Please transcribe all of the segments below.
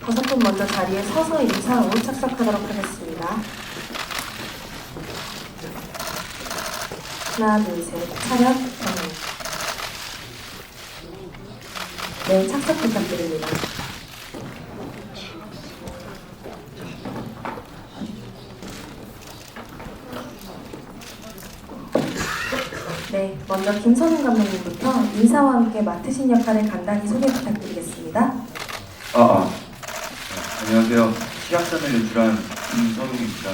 5분 먼저 자리에 서서 인사 후 착석하도록 하겠습니다. 하나, 둘, 셋, 차렷, 정리. 네, 착석 부탁드립니다. 네, 먼저 김선웅 감독님부터 인사와 함께 맡으신 역할을 간단히 소개 부탁드리겠습니다. 안녕하세요. 시각산을 연출한 김선웅입니다.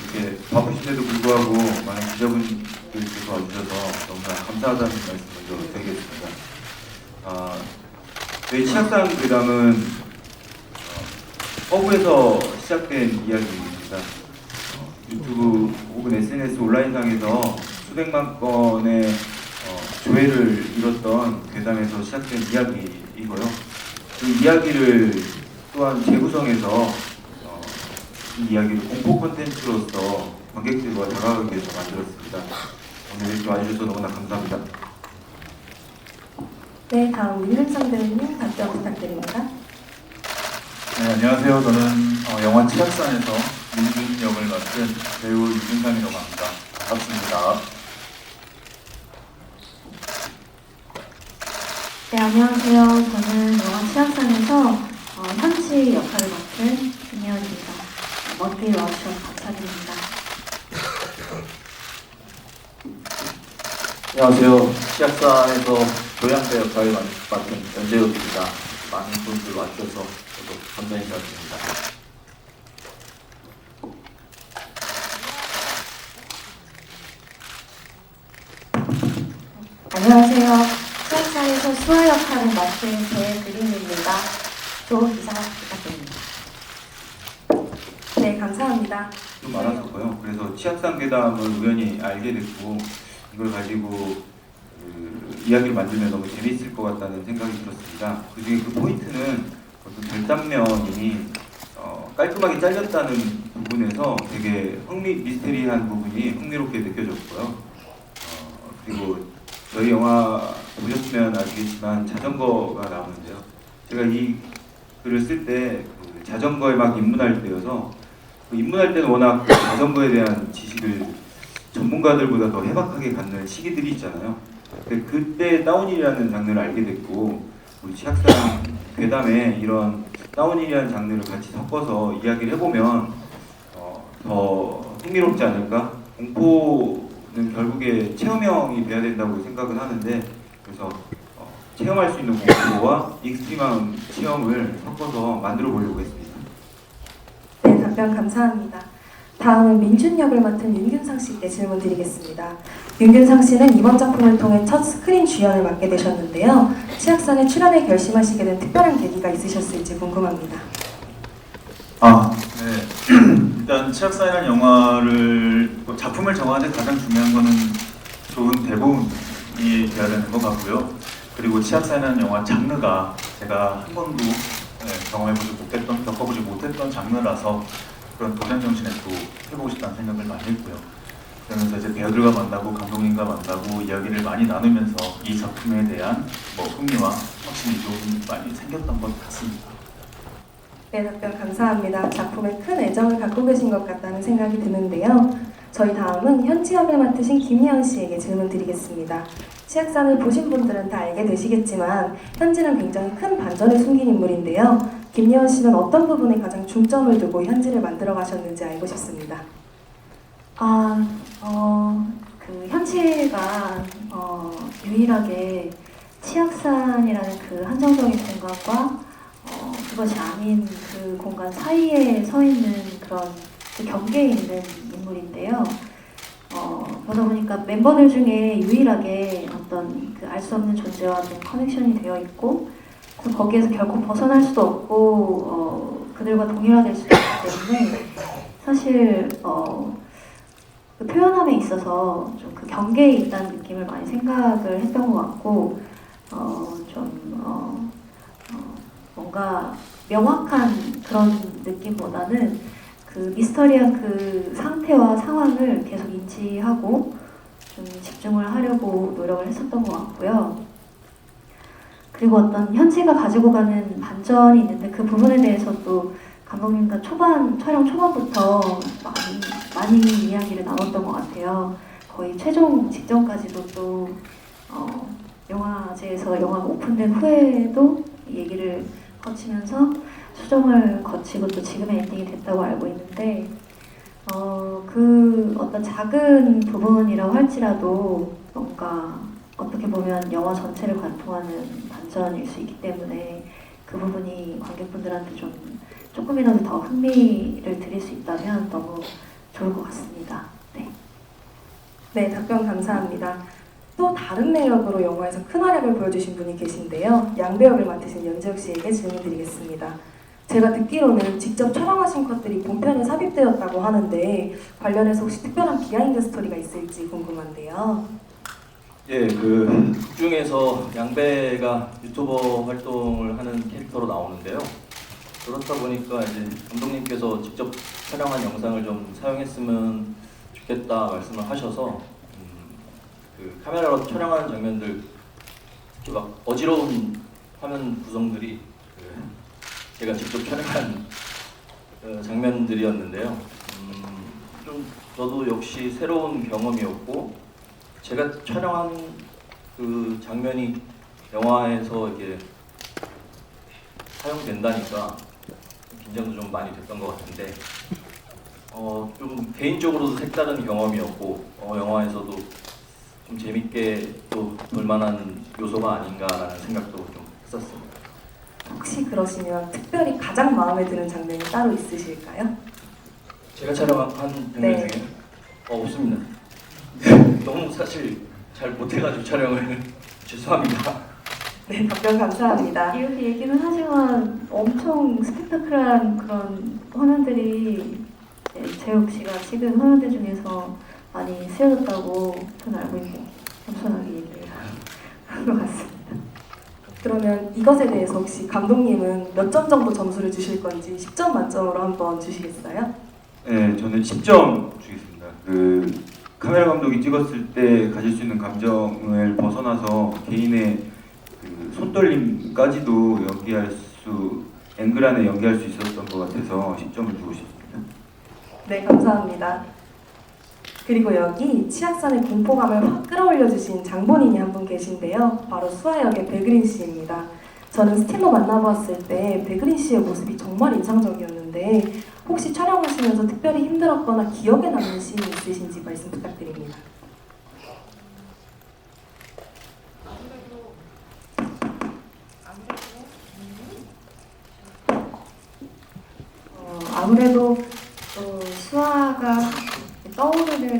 이렇게 바쁘신데도 불구하고 많은 기자분들께서 와주셔서 너무나 감사하다는 말씀 먼저 드리겠습니다. 저희 시각산 괴담은 서부에서 시작된 이야기입니다. 유튜브 혹은 SNS 온라인상에서 수백만 건의 조회를 이뤘던 괴담에서 시작된 이야기이고요. 그 이야기를 또한 재구성해서 이 이야기를 공포 콘텐츠로서 관객들과 다가가기 위해서 만들었습니다. 오늘 이렇게 와주셔서 너무나 감사합니다. 네, 다음 윤은상 배우님 답변 부탁드립니다. 네, 안녕하세요. 저는 영화 치악산에서 민준 역을 맡은 배우 윤준상이라고 합니다. 반갑습니다. 네, 안녕하세요. 저는 영화 치악산에서 현지 역할을 맡은 김혜연입니다. 먼길 와주셔서 감사드립니다. 안녕하세요. 치악산에서 조양대 역할을 맡은 연재욱입니다. 많은 분들 와주셔서 저도 감사 인사드립니다. 안녕하세요. 치악산에서 수아 역할을 맡은 배그림입니다. 좋은 기사 부탁드립니다. 네, 감사합니다. 좀 많았었고요. 그래서 치악산 괴담을 우연히 알게 됐고 이걸 가지고 이야기를 만들면 너무 재미있을 것 같다는 생각이 들었습니다. 그중에 그 포인트는 어떤 결단면이 깔끔하게 잘렸다는 부분에서 되게 미스테리한 부분이 흥미롭게 느껴졌고요. 그리고 저희 영화 보셨으면 아시겠지만 자전거가 나오는데요. 제가 이 글을 쓸 때 그 자전거에 막 입문할 때여서 그 입문할 때는 워낙 자전거에 대한 지식을 전문가들보다 더 해박하게 갖는 시기들이 있잖아요. 근데 그때 다운힐이라는 장르를 알게 됐고 우리 치악산 괴담에 이런 다운힐이라는 장르를 같이 섞어서 이야기를 해보면 더 흥미롭지 않을까? 공포는 결국에 체험형이 돼야 된다고 생각은 하는데 그래서 체험할 수 있는 공포와 익스트림한 체험을 섞어서 만들어 보려고 했습니다. 네, 답변 감사합니다. 다음은 민준 역을 맡은 윤균상 씨께 질문 드리겠습니다. 윤균상 씨는 이번 작품을 통해 첫 스크린 주연을 맡게 되셨는데요. 치악산에 출연을 결심하시게 된 특별한 계기가 있으셨을지 궁금합니다. 네. 일단 치악산이라는 영화를 작품을 정하는 데 가장 중요한 거는 좋은 대본이 돼야 되는 것 같고요. 그리고 치악산이라는 영화 장르가 제가 한 번도 겪어보지 못했던 장르라서 그런 도전 정신에 또 해보고 싶다는 생각을 많이 했고요. 그러면서 이제 배우들과 만나고 감독님과 만나고 이야기를 많이 나누면서 이 작품에 대한 흥미와 확신이 좀 많이 생겼던 것 같습니다. 네, 답변 감사합니다. 작품에 큰 애정을 갖고 계신 것 같다는 생각이 드는데요. 저희 다음은 현지 역을 맡으신 김희영 씨에게 질문 드리겠습니다. 치악산을 보신 분들은 다 알게 되시겠지만 현지는 굉장히 큰 반전을 숨긴 인물인데요. 김예원 씨는 어떤 부분에 가장 중점을 두고 현지를 만들어 가셨는지 알고 싶습니다. 그 현지가 유일하게 치악산이라는 그 한정적인 공간과 그것이 아닌 그 공간 사이에 서 있는 그런 그 경계에 있는 인물인데요. 보다 보니까 멤버들 중에 유일하게 어떤 그 알 수 없는 존재와 좀 커넥션이 되어 있고 거기에서 결코 벗어날 수도 없고 그들과 동일화될 수도 없기 때문에 사실 그 표현함에 있어서 좀 그 경계에 있다는 느낌을 많이 생각을 했던 것 같고 뭔가 명확한 그런 느낌보다는 그 미스터리한 그 상태와 상황을 계속 인지하고 좀 집중을 하려고 노력을 했었던 것 같고요. 그리고 어떤 현지가 가지고 가는 반전이 있는데 그 부분에 대해서 또 감독님과 촬영 초반부터 많이 이야기를 나눴던 것 같아요. 거의 최종 직전까지도 또 영화제에서 영화가 오픈된 후에도 이 얘기를 거치면서 수정을 거치고 또 지금의 엔딩이 됐다고 알고 있는데 그 어떤 작은 부분이라고 할지라도 뭔가 어떻게 보면 영화 전체를 관통하는 반전일 수 있기 때문에 그 부분이 관객분들한테 좀 조금이라도 더 흥미를 드릴 수 있다면 너무 좋을 것 같습니다. 네. 네, 답변 감사합니다. 또 다른 매력으로 영화에서 큰 활약을 보여주신 분이 계신데요. 양배 역을 맡으신 연재욱 씨에게 질문 드리겠습니다. 제가 듣기로는 직접 촬영하신 컷들이 본편에 삽입되었다고 하는데 관련해서 혹시 특별한 비하인드 스토리가 있을지 궁금한데요. 예, 그 극중에서 양배가 유튜버 활동을 하는 캐릭터로 나오는데요. 그렇다 보니까 이제 감독님께서 직접 촬영한 영상을 좀 사용했으면 좋겠다 말씀을 하셔서 그 카메라로 촬영하는 장면들 막 어지러운 화면 구성들이 제가 직접 촬영한 장면들이었는데요. 좀 저도 역시 새로운 경험이었고 제가 촬영한 그 장면이 영화에서 이게 사용된다니까 긴장도 좀 많이 됐던 것 같은데 좀 개인적으로도 색다른 경험이었고 영화에서도 좀 재밌게 또 볼만한 요소가 아닌가라는 생각도 좀 했었습니다. 혹시 그러시면 특별히 가장 마음에 드는 장면이 따로 있으실까요? 제가 촬영한 장면 네. 중에 없습니다. 너무 사실 잘 못해가지고 촬영을 죄송합니다. 네, 답변 감사합니다. 이렇게 얘기는 하지만 엄청 스펙타클한 그런 화면들이 재욱 씨가 찍은 화면들 중에서 많이 쓰여졌다고 저는 알고 있고 겸손하게 얘기를 한 것 같습니다. 그러면 이것에 대해서 혹시 감독님은 몇 점 정도 점수를 주실 건지 10점 만점으로 한번 주시겠어요? 네, 저는 10점 주겠습니다. 그 카메라 감독이 찍었을 때 가질 수 있는 감정을 벗어나서 개인의 그 손떨림까지도 앵글 안에 연기할 수 있었던 것 같아서 10점을 주고 싶습니다. 네, 감사합니다. 그리고 여기 치악산의 공포감을 확 끌어올려주신 장본인이 한 분 계신데요. 바로 수아역의 백그린 씨입니다. 저는 스틸로 만나보았을 때 백그린 씨의 모습이 정말 인상적이었는데 혹시 촬영하시면서 특별히 힘들었거나 기억에 남는 씬이 있으신지 말씀 부탁드립니다. 아무래도 또 수아가 떠오르는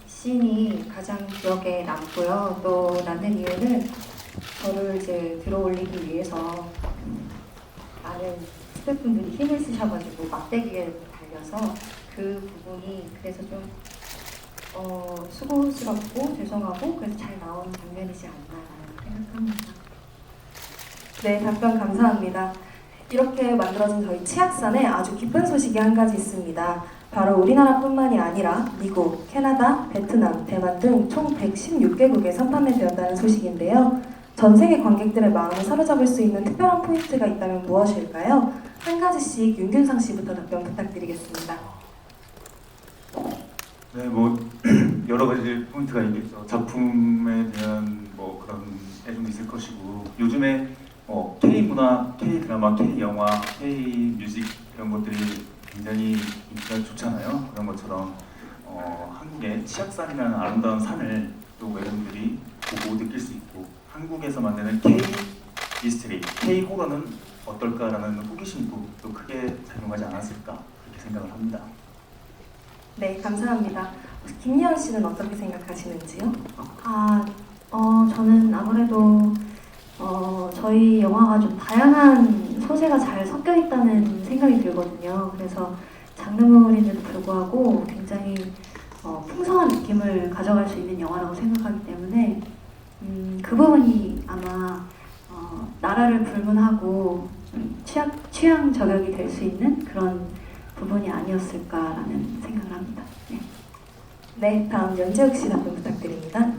씬이 가장 기억에 남고요. 또 남는 이유는 저를 이제 들어올리기 위해서 많은 스태프분들이 힘을 쓰셔가지고 막대기에 달려서 그 부분이 그래서 좀 수고스럽고 죄송하고 그래서 잘 나온 장면이지 않나라는 생각합니다. 네, 답변 감사합니다. 이렇게 만들어진 저희 치악산에 아주 기쁜 소식이 한 가지 있습니다. 바로 우리나라뿐만이 아니라 미국, 캐나다, 베트남, 대만 등 총 116개국에 선판매되었다는 소식인데요. 전 세계 관객들의 마음을 사로잡을 수 있는 특별한 포인트가 있다면 무엇일까요? 한 가지씩 윤균상 씨부터 답변 부탁드리겠습니다. 네, 뭐 여러 가지 포인트가 있겠죠. 작품에 대한 뭐 그런 애정도 있을 것이고 요즘에 K 문화, K 드라마, K 영화, K 뮤직 이런 것들이 굉장히 인기가 좋잖아요. 그런 것처럼 한국의 치악산이라는 아름다운 산을 또 외국인들이 보고 느낄 수 있고 한국에서 만드는 K 미스터리, K 호러는 어떨까라는 호기심도 또 크게 작용하지 않았을까 그렇게 생각을 합니다. 네, 감사합니다. 혹시 김예원 씨는 어떻게 생각하시는지요? 저는 아무래도 저희 영화가 좀 다양한 소재가 잘 섞여 있다는 생각이 들거든요. 그래서 장르물인데도 불구하고 굉장히 풍성한 느낌을 가져갈 수 있는 영화라고 생각하기 때문에 그 부분이 아마 나라를 불문하고 좀 취향 저격이 될 수 있는 그런 부분이 아니었을까라는 생각을 합니다. 네. 네, 다음 연재욱 씨 답변 부탁드립니다.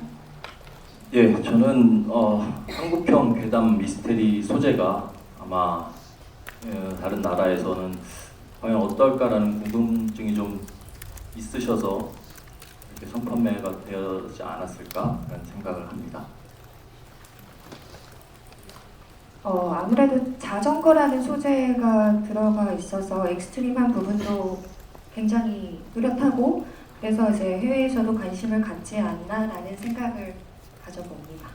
예, 저는 한국형 괴담 미스테리 소재가 아마 다른 나라에서는 과연 어떨까라는 궁금증이 좀 있으셔서 이렇게 선판매가 되지 않았을까라는 생각을 합니다. 아무래도 자전거라는 소재가 들어가 있어서 익스트림한 부분도 굉장히 뚜렷하고 그래서 이제 해외에서도 관심을 갖지 않나라는 생각을 가져봅니다.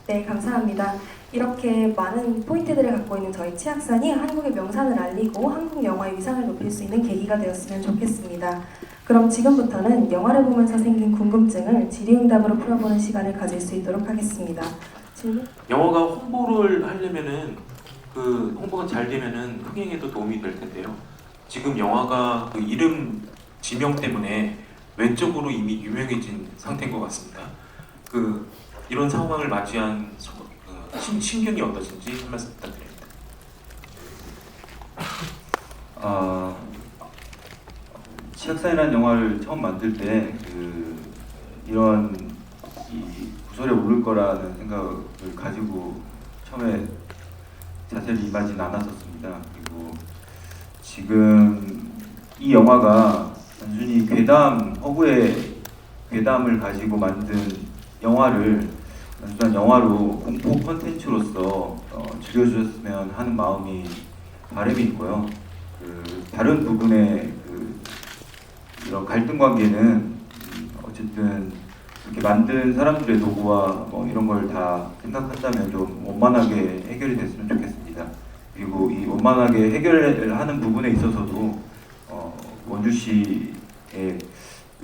네, 감사합니다. 이렇게 많은 포인트들을 갖고 있는 저희 치악산이 한국의 명산을 알리고 한국 영화의 위상을 높일 수 있는 계기가 되었으면 좋겠습니다. 그럼 지금부터는 영화를 보면서 생긴 궁금증을 질의응답으로 풀어보는 시간을 가질 수 있도록 하겠습니다. 질문? 영화가 홍보를 하려면은 그 홍보가 잘 되면은 흥행에도 도움이 될 텐데요. 지금 영화가 그 이름 지명 때문에 외적으로 이미 유명해진 상태인 것 같습니다. 그 이런 상황을 맞이한 심경이 어떠신지 한 말씀 부탁드립니다. 치악산이라는 영화를 처음 만들 때 이런 이 구설에 오를 거라는 생각을 가지고 처음에 자세히 임하진 않았었습니다. 그리고 지금 이 영화가 단순히 괴담, 허구의 괴담을 가지고 만든 영화를 단순한 영화로 공포 컨텐츠로서 즐겨주셨으면 하는 바람이 있고요. 다른 부분의 이런 갈등 관계는 어쨌든 이렇게 만든 사람들의 노고와 이런 걸 다 생각한다면 좀 원만하게 해결이 됐으면 좋겠습니다. 그리고 이 원만하게 해결하는 부분에 있어서도 원주 시의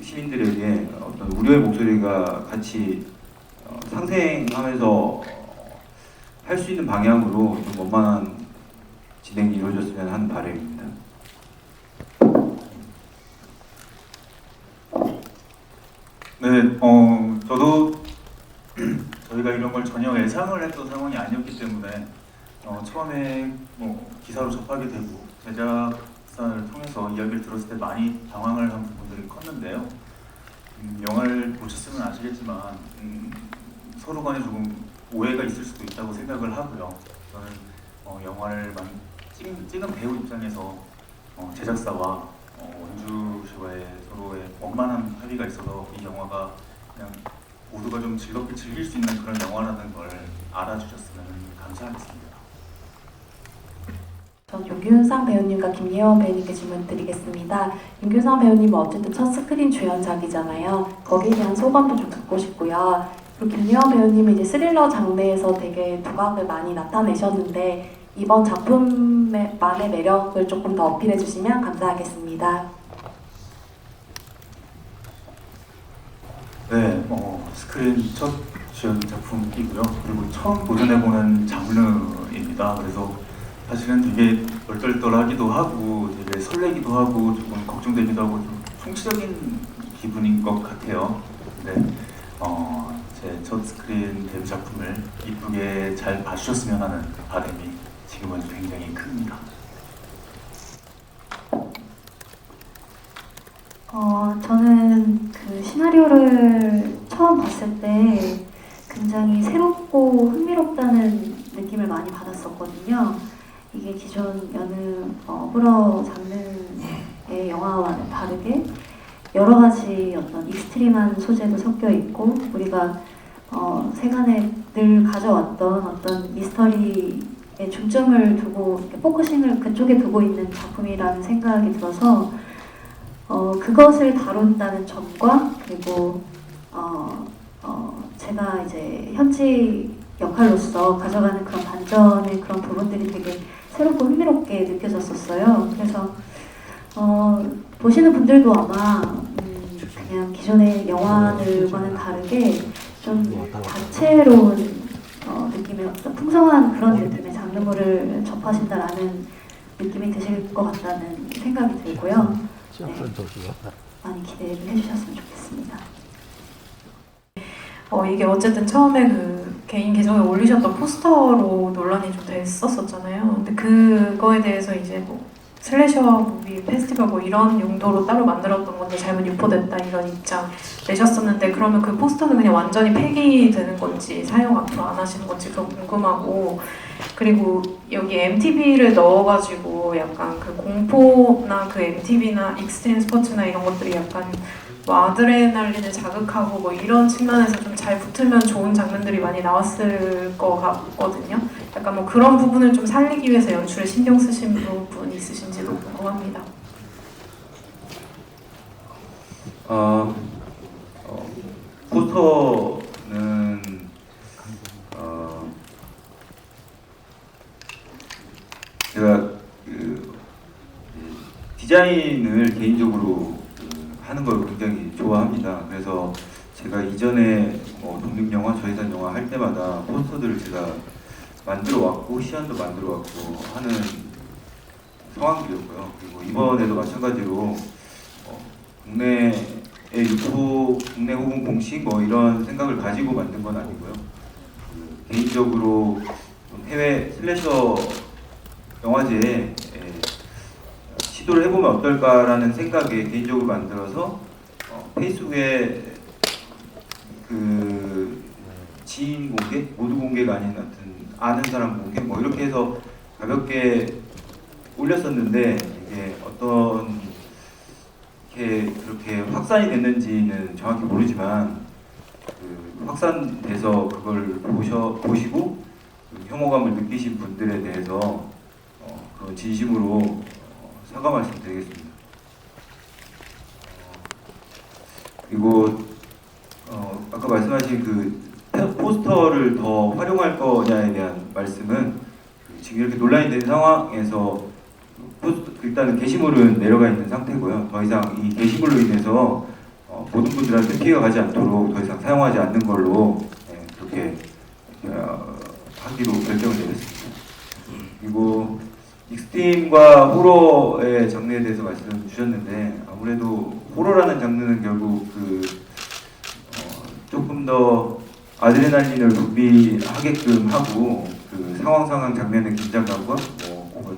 시민들에게 어떤 우려의 목소리가 같이 상생하면서 할 수 있는 방향으로 좀 원만한 진행이 이루어졌으면 하는 바람입니다. 네, 저도 저희가 이런 걸 전혀 예상을 했던 상황이 아니었기 때문에 처음에 기사로 접하게 되고 제작사를 통해서 이야기를 들었을 때 많이 당황을 한 부분들이 컸는데요. 영화를 보셨으면 아시겠지만 서로 간에 조금 오해가 있을 수도 있다고 생각을 하고요. 저는 영화를 찍은 배우 입장에서 제작사와 원주시와의 서로의 원만한 합의가 있어서 이 영화가 그냥 모두가 좀 즐겁게 즐길 수 있는 그런 영화라는 걸 알아주셨으면 감사하겠습니다. 전 윤규상 배우님과 김예원 배우님께 질문 드리겠습니다. 윤규상 배우님은 어쨌든 첫 스크린 주연작이잖아요. 거기에 대한 소감도 좀 듣고 싶고요. 그리고 김예원 배우님은 이제 스릴러 장르에서 되게 두각을 많이 나타내셨는데 이번 작품만의 매력을 조금 더 어필해 주시면 감사하겠습니다. 네, 스크린 첫 주연 작품이고요. 그리고 처음 도전해보는 장르입니다. 그래서 사실은 되게 얼떨떨하기도 하고 되게 설레기도 하고 조금 걱정되기도 하고 좀 총체적인 기분인 것 같아요. 근데 제 첫 스크린 데뷔 작품을 이쁘게 잘 봐주셨으면 하는 바람이 지금은 굉장히 큽니다. 저는 그 시나리오를 처음 봤을 때 굉장히 새롭고 흥미롭다는 느낌을 많이 받았었거든요. 이게 기존 여느 호러 장르의 영화와는 다르게 여러 가지 어떤 익스트림한 소재도 섞여 있고 우리가 세간에 늘 가져왔던 어떤 미스터리에 중점을 두고 포커싱을 그쪽에 두고 있는 작품이라는 생각이 들어서 그것을 다룬다는 점과 그리고 제가 이제 현지 역할로서 가져가는 그런 반전의 그런 부분들이 되게 새롭고 흥미롭게 느껴졌었어요. 그래서 보시는 분들도 아마 그냥 기존의 영화들과는 다르게 좀 다채로운 느낌의 어떤 풍성한 그런 느낌의 장르물을 접하신다라는 느낌이 드실 것 같다는 생각이 들고요. 네, 많이 기대를 해주셨으면 좋겠습니다. 이게 어쨌든 처음에 그 개인 계정에 올리셨던 포스터로 논란이 좀 됐었었잖아요. 근데 그거에 대해서 이제 뭐 슬래셔 무비 페스티벌 뭐 이런 용도로 따로 만들었던 건데 잘못 유포됐다 이런 입장 내셨었는데, 그러면 그 포스터는 그냥 완전히 폐기되는 건지 사용 앞으로 안 하시는 건지 그거 궁금하고, 그리고 여기 MTV를 넣어가지고 약간 그 공포나 그 MTV나 익스트림 스포츠나 이런 것들이 약간 뭐 아드레날린을 자극하고 뭐 이런 측면에서 좀 잘 붙으면 좋은 장면들이 많이 나왔을 것 같거든요. 약간 뭐 그런 부분을 좀 살리기 위해서 연출에 신경 쓰신 부분이 있으신지도 궁금합니다. 포스터는 제가 디자인을 개인적으로 하는 걸 굉장히 좋아합니다. 그래서 제가 이전에 독립영화, 저예산 영화 할 때마다 포스터들을 제가 만들어 왔고 시안도 만들어 왔고 하는 상황이었고요. 그리고 이번에도 마찬가지로 국내에 유튜브, 국내 혹은 공식 뭐 이런 생각을 가지고 만든 건 아니고요. 개인적으로 해외 슬래셔 영화제에 시도를 해보면 어떨까라는 생각에 개인적으로 만들어서 페이스북에 그 지인 공개, 모두 공개가 아닌 같은 아는 사람 공개 뭐 이렇게 해서 가볍게 올렸었는데 이게 어떤 게 그렇게 확산이 됐는지는 정확히 모르지만 확산돼서 그걸 보시고 혐오감을 느끼신 분들에 대해서 그런 진심으로 사과 말씀드리겠습니다. 그리고 아까 말씀하신 그 포스터를 더 활용할 거냐에 대한 말씀은 지금 이렇게 논란이 된 상황에서 일단은 게시물은 내려가 있는 상태고요. 더 이상 이 게시물로 인해서 모든 분들한테 피해가 가지 않도록 더 이상 사용하지 않는 걸로 그렇게 하기로 결정을 내렸습니다. 그리고 익스트림과 호러의 장르에 대해서 말씀 주셨는데 아무래도 호러라는 장르는 결국 조금 더 아드레날린을 분비하게끔 하고 그 상황 장면의 긴장감과 혹은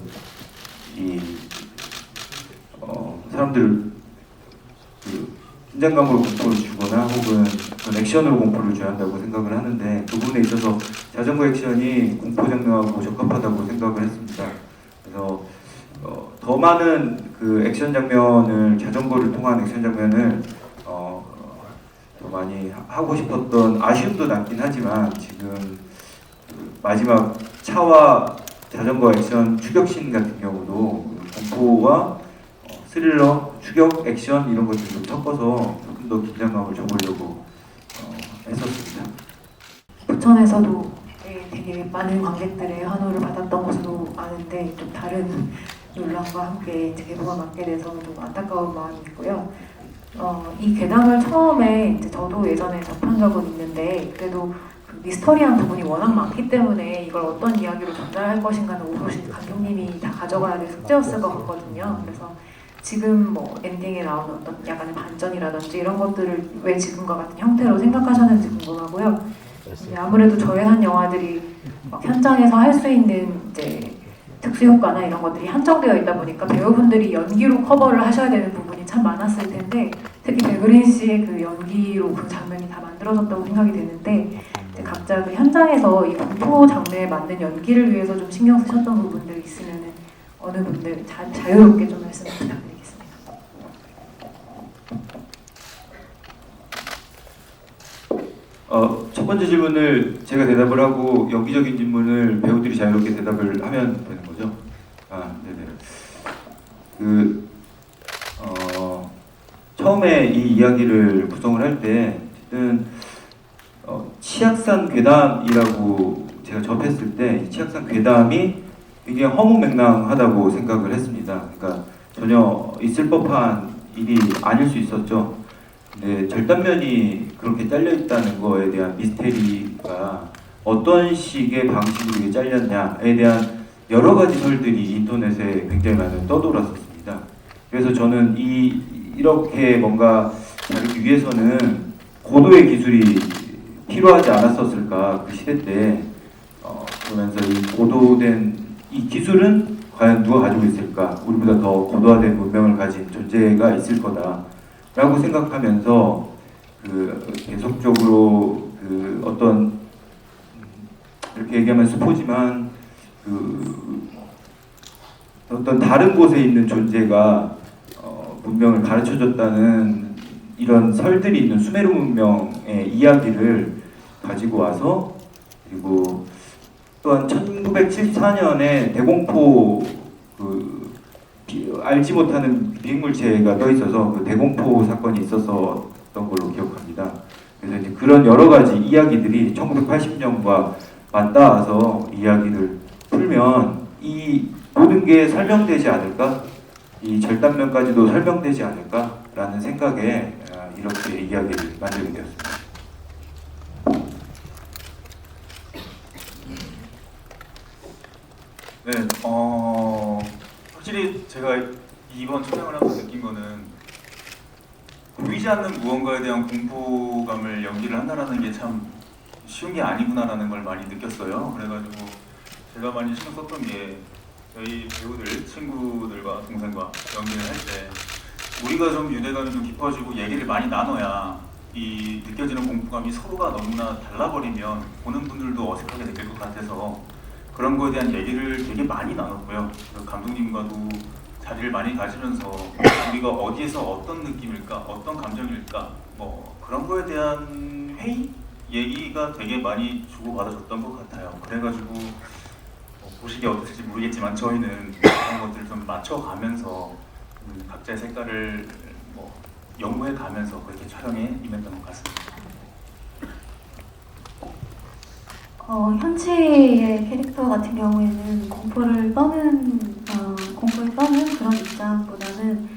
사람들 긴장감으로 공포를 주거나 혹은 그런 액션으로 공포를 줘야 한다고 생각을 하는데 그 부분에 있어서 자전거 액션이 공포 장르하고 적합하다고 생각을 했습니다. 그래서 더 많은 그 액션 장면을 자전거를 통한 액션 장면을 더 많이 하고 싶었던 아쉬움도 남긴 하지만 지금 그 마지막 차와 자전거 액션 추격신 같은 경우도 공포와 스릴러, 추격, 액션 이런 것들을 섞어서 조금 더 긴장감을 줘보려고 했었습니다. 부천에서도 되게 많은 관객들의 환호를 받았던 것으로 아는데 좀 다른 논란과 함께 개봉을 맡게 돼서 좀 안타까운 마음이 있고요. 이 괴담을 처음에 이제 저도 예전에 접한 적은 있는데 그래도 그 미스터리한 부분이 워낙 많기 때문에 이걸 어떤 이야기로 전달할 것인가는 오롯이 감독님이 다 가져가야 될 숙제였을 것 같거든요. 그래서 지금 뭐 엔딩에 나오는 어떤 약간의 반전이라든지 이런 것들을 왜 지금과 같은 형태로 생각하셨는지 궁금하고요. 아무래도 저예산 영화들이 막 현장에서 할 수 있는 이제 특수 효과나 이런 것들이 한정되어 있다 보니까 배우분들이 연기로 커버를 하셔야 되는 부분이 참 많았을 텐데 특히 백그린 씨의 그 연기로 그 장면이 다 만들어졌다고 생각이 되는데 이제 각자 그 현장에서 이 공포 장르에 맞는 연기를 위해서 좀 신경 쓰셨던 부분들이 있으면은 어느 분들 자유롭게 좀 말씀 부탁드리겠습니다. 첫 번째 질문을 제가 대답을 하고 연기적인 질문을 배우들이 자유롭게 대답을 하면 되는 거죠? 네네. 처음에 이 이야기를 구성을 할 때 어쨌든 치악산 괴담이라고 제가 접했을 때 치악산 괴담이 굉장히 허무맹랑하다고 생각을 했습니다. 그러니까 전혀 있을 법한 일이 아닐 수 있었죠. 근데 절단면이 그렇게 잘려 있다는 거에 대한 미스테리가 어떤 식의 방식으로 이게 잘렸냐에 대한 여러 가지 설들이 인터넷에 굉장히 많이 떠돌았었습니다. 그래서 저는 이렇게 뭔가 다루기 위해서는 고도의 기술이 필요하지 않았었을까 그 시대 때 그러면서 이 고도된 이 기술은 과연 누가 가지고 있을까? 우리보다 더 고도화된 문명을 가진 존재가 있을 거다라고 생각하면서 계속적으로 어떤 이렇게 얘기하면 스포지만 어떤 다른 곳에 있는 존재가 문명을 가르쳐줬다는 이런 설들이 있는 수메르 문명의 이야기를 가지고 와서, 그리고 또한 1974년에 대공포 알지 못하는 비행물체가 떠 있어서 그 대공포 사건이 있었던 걸로 기억합니다. 그래서 이제 그런 여러 가지 이야기들이 1980년과 맞닿아서 이야기를 풀면 이 모든 게 설명되지 않을까? 이 절단면까지도 설명되지 않을까라는 생각에 이렇게 이야기를 만들게 되었습니다. 네, 확실히 제가 이번 촬영을 하면서 느낀 거는 보이지 않는 무언가에 대한 공포감을 연기를 한다는 게 참 쉬운 게 아니구나라는 걸 많이 느꼈어요. 그래가지고 제가 많이 신경 썼던 게 저희 배우들, 친구들과 동생과 연기를 할 때 우리가 좀 유대감이 좀 깊어지고 얘기를 많이 나눠야 이 느껴지는 공포감이 서로가 너무나 달라버리면 보는 분들도 어색하게 느낄 것 같아서 그런 거에 대한 얘기를 되게 많이 나눴고요. 그리고 감독님과도 자리를 많이 가지면서 우리가 어디에서 어떤 느낌일까, 어떤 감정일까, 뭐 그런 거에 대한 회의? 얘기가 되게 많이 주고받아줬던 것 같아요. 그래가지고 보시기에 어떠실지 모르겠지만 저희는 그런 것들을 좀 맞춰가면서 각자의 색깔을 연구해가면서 그렇게 촬영에 임했던 것 같습니다. 현지의 캐릭터 같은 경우에는 공포에 떠는 그런 입장보다는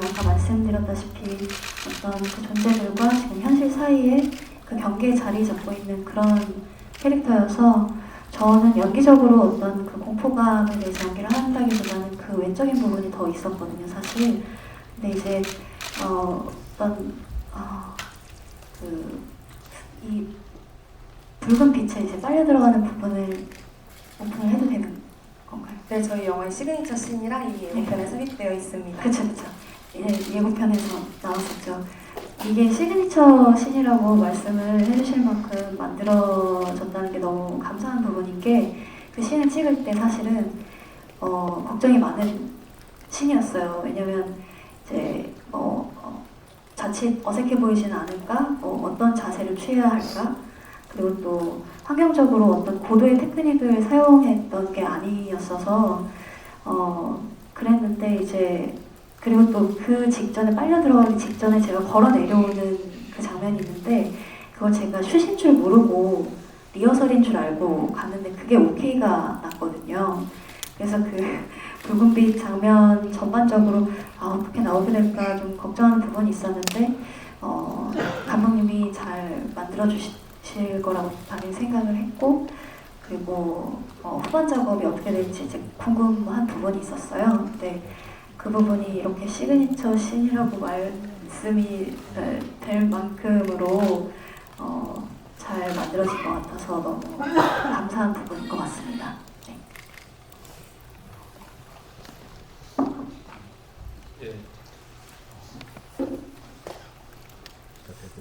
아까 말씀드렸다시피 어떤 그 존재들과 지금 현실 사이에 그 경계에 자리 잡고 있는 그런 캐릭터여서 저는 연기적으로 어떤 그 공포감에 대해서 연기를 한다기보다는 그 외적인 부분이 더 있었거든요, 사실. 근데 이제 이 붉은 빛에 이제 빨려 들어가는 부분을 오픈을 해도 되는 건가요? 네, 저희 영화의 시그니처 씬이랑 이 예고편에 삽입되어 있습니다. 그쵸. 예고편에서 나왔었죠. 이게 시그니처 씬이라고 말씀을 해주실 만큼 만들어졌다는 게 너무 감사한 부분인 게, 그 씬을 찍을 때 사실은 걱정이 많은 씬이었어요. 왜냐면 이제 자칫 어색해 보이지는 않을까, 어떤 자세를 취해야 할까, 그리고 또 환경적으로 어떤 고도의 테크닉을 사용했던 게 아니었어서 그랬는데, 이제 그리고 또 그 직전에 빨려 들어가기 직전에 제가 걸어 내려오는 그 장면이 있는데, 그걸 제가 슛인 줄 모르고 리허설인 줄 알고 갔는데 그게 오케이가 났거든요. 그래서 그 붉은빛 장면 전반적으로 어떻게 나오게 될까 좀 걱정하는 부분이 있었는데 감독님이 잘 만들어 주실 거라고 당연히 생각을 했고, 그리고 후반 작업이 어떻게 될지 이제 궁금한 부분이 있었어요. 근데 그 부분이 이렇게 시그니처 씬이라고 말씀이 될 만큼으로 잘 만들어진 것 같아서 너무 감사한 부분인 것 같습니다.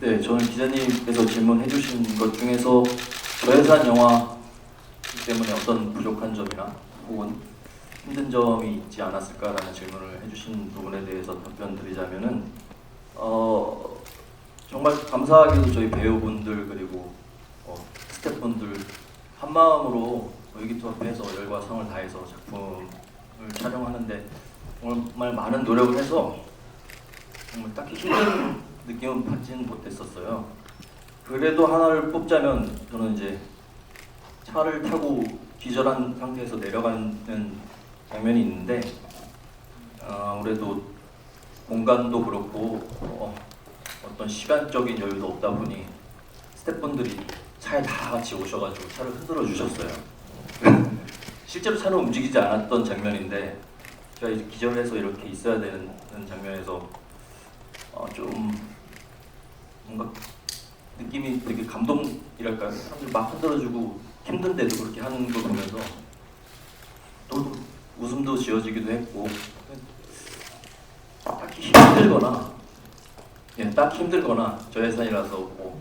네, 저는 기자님께서 질문해 주신 것 중에서 저예산 영화이기 때문에 어떤 부족한 점이나 혹은 힘든 점이 있지 않았을까라는 질문을 해주신 부분에 대해서 답변 드리자면은 정말 감사하게도 저희 배우분들 그리고 스태프분들 한 마음으로 의기투합해서 열과 성을 다해서 작품을 촬영하는데 정말 많은 노력을 해서 정말 딱히 힘든 느낌은 받지는 못했었어요. 그래도 하나를 뽑자면 저는 이제 차를 타고 기절한 상태에서 내려가는 장면이 있는데 아무래도 공간도 그렇고 어떤 시간적인 여유도 없다 보니 스태프분들이 차에 다 같이 오셔가지고 차를 흔들어 주셨어요. 실제로 차는 움직이지 않았던 장면인데 제가 이제 기절해서 이렇게 있어야 되는 장면에서 좀 뭔가 느낌이 되게 감동이랄까요? 사람들 막 흔들어주고 힘든데도 그렇게 하는 걸 보면서 또 웃음도 지어지기도 했고 딱히 힘들거나 딱히 힘들거나 저예산이라서 뭐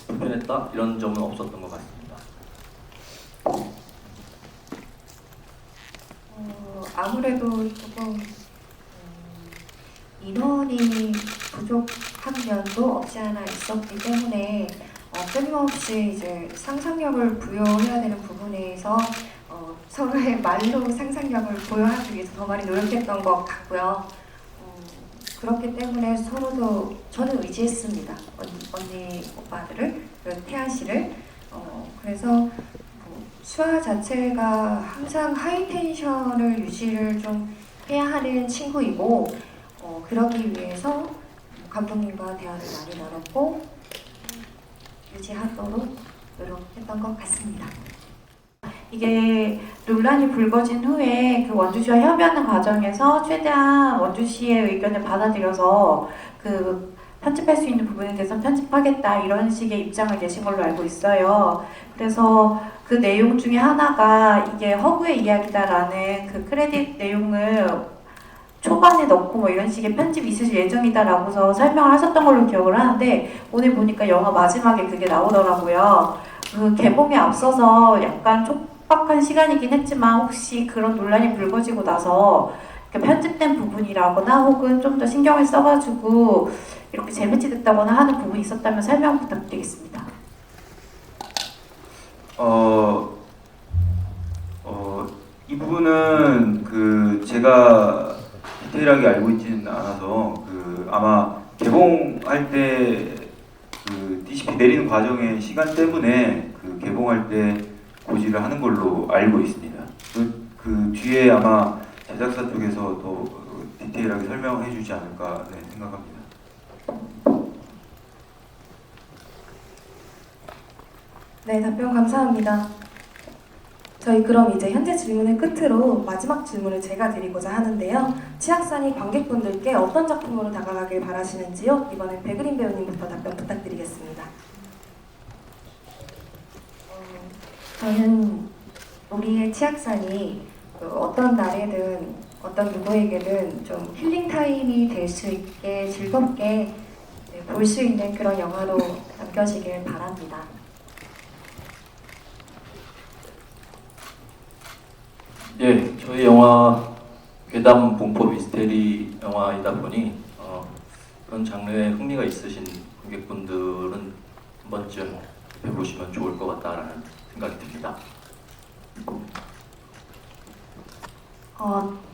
불편했다 이런 점은 없었던 것 같습니다. 아무래도 조금 인원이 부족한 면도 없지 않아 있었기 때문에 끊임없이 이제 상상력을 부여해야 되는 부분에서 서로의 말로 상상력을 부여하기 위해서 더 많이 노력했던 것 같고요. 그렇기 때문에 서로도 저는 의지했습니다. 언니 오빠들을, 그리고 태아 씨를. 그래서 수아 자체가 항상 하이텐션을 유지를 좀 해야 하는 친구이고 그러기 위해서 감독님과 대화를 많이 나눴고 유지하도록 노력했던 것 같습니다. 이게 논란이 불거진 후에 그 원주시와 협의하는 과정에서 최대한 원주시의 의견을 받아들여서 그 편집할 수 있는 부분에 대해서 편집하겠다 이런 식의 입장을 내신 걸로 알고 있어요. 그래서 그 내용 중에 하나가 이게 허구의 이야기다라는 그 크레딧 내용을 초반에 넣고 뭐 이런 식의 편집이 있으실 예정이다라고서 설명을 하셨던 걸로 기억을 하는데 오늘 보니까 영화 마지막에 그게 나오더라고요. 그 개봉에 앞서서 약간 촉박한 시간이긴 했지만 혹시 그런 논란이 불거지고 나서 편집된 부분이라거나 혹은 좀 더 신경을 써가지고 이렇게 재배치됐다거나 하는 부분이 있었다면 설명 부탁드리겠습니다. 이 부분은 제가 디테일하게 알고 있지는 않아서 아마 개봉할 때 DCP 내리는 과정의 시간 때문에 개봉할 때 고지를 하는 걸로 알고 있습니다. 그 뒤에 아마 제작사 쪽에서 더 디테일하게 설명해 주지 않을까 생각합니다. 네, 답변 감사합니다. 저희 그럼 이제 현재 질문의 끝으로 마지막 질문을 제가 드리고자 하는데요. 치악산이 관객분들께 어떤 작품으로 다가가길 바라시는지요? 이번엔 백그린 배우님부터 답변 부탁드리겠습니다. 저는 우리의 치악산이 어떤 날에든 어떤 누구에게든 좀 힐링 타임이 될 수 있게 즐겁게 볼 수 있는 그런 영화로 남겨지길 바랍니다. 예, 저희 영화 괴담 공포 미스테리 영화이다 보니 그런 장르에 흥미가 있으신 관객분들은 한 번쯤 해보시면 좋을 것 같다라는 생각이 듭니다.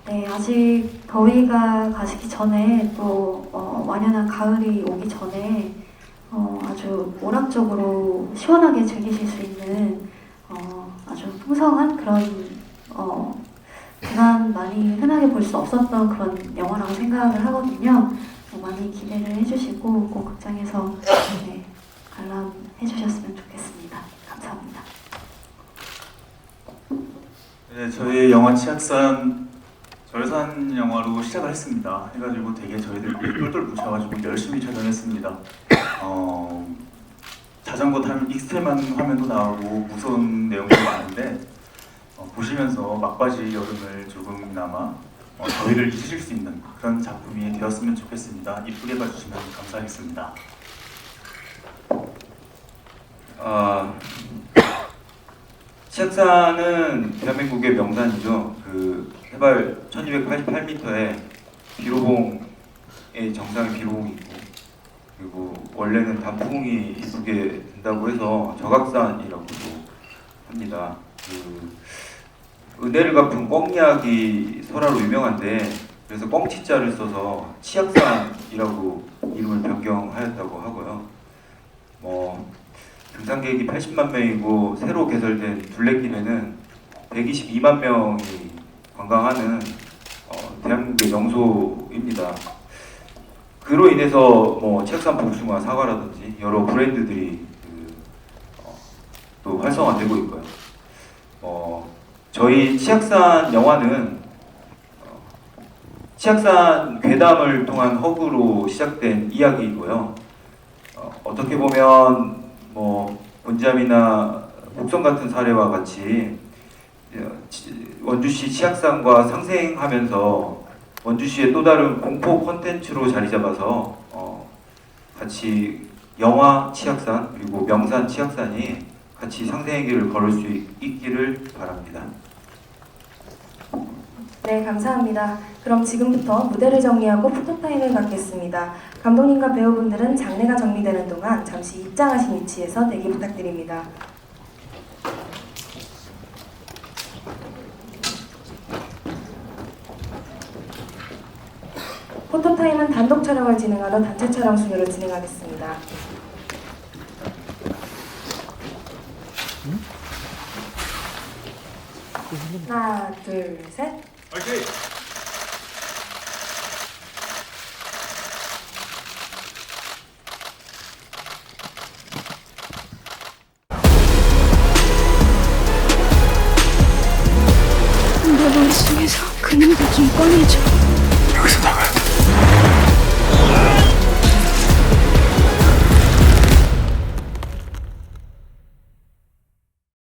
네, 아직 더위가 가시기 전에 또 완연한 가을이 오기 전에 아주 오락적으로 시원하게 즐기실 수 있는 아주 풍성한 그런 그간 많이 흔하게 볼 수 없었던 그런 영화라고 생각을 하거든요. 많이 기대를 해주시고 꼭 극장에서 관람해 주셨으면 좋겠습니다. 감사합니다. 네, 저희 영화 치악산 절산 영화로 시작을 했습니다. 해가지고 되게 저희들끼리 똘똘 뭉쳐가지고 열심히 촬영했습니다. 자전거 타면 익스트림한 화면도 나오고 무서운 내용도 많은데 보시면서 막바지 여름을 조금이나마 더위를 잊으실 수 있는 그런 작품이 되었으면 좋겠습니다. 이쁘게 봐주시면 감사하겠습니다. 치악산은 대한민국의 명산이죠. 해발 1288m에 비로봉의 정상에 비로봉이 있고 그리고 원래는 단풍이 이쁘게 된다고 해서 적악산이라고도 합니다. 은혜를 갚은 꽁이야기 설화로 유명한데 그래서 꽁치자를 써서 치악산이라고 이름을 변경하였다고 하고요. 등산객이 80만 명이고 새로 개설된 둘레길에는 122만 명이 관광하는 대한민국의 명소입니다. 그로 인해서 치악산 복숭아 사과라든지 여러 브랜드들이 또 활성화되고 있고요. 저희 치악산 영화는 치악산 괴담을 통한 허구로 시작된 이야기이고요. 어떻게 보면 본잠이나 곡성 같은 사례와 같이 원주시 치악산과 상생하면서 원주시의 또 다른 공포 콘텐츠로 자리 잡아서 같이 영화 치악산 그리고 명산 치악산이 같이 상생의 길을 걸을 수 있기를 바랍니다. 네, 감사합니다. 그럼 지금부터 무대를 정리하고 포토타임을 갖겠습니다. 감독님과 배우분들은 장례가 정리되는 동안 잠시 입장하신 위치에서 대기 부탁드립니다. 포토타임은 단독 촬영을 진행하던 단체 촬영 순으로 진행하겠습니다. 하나, 둘, 셋. 내 머릿속에서 그 눈도 좀 꺼내줘. 여기서 나가.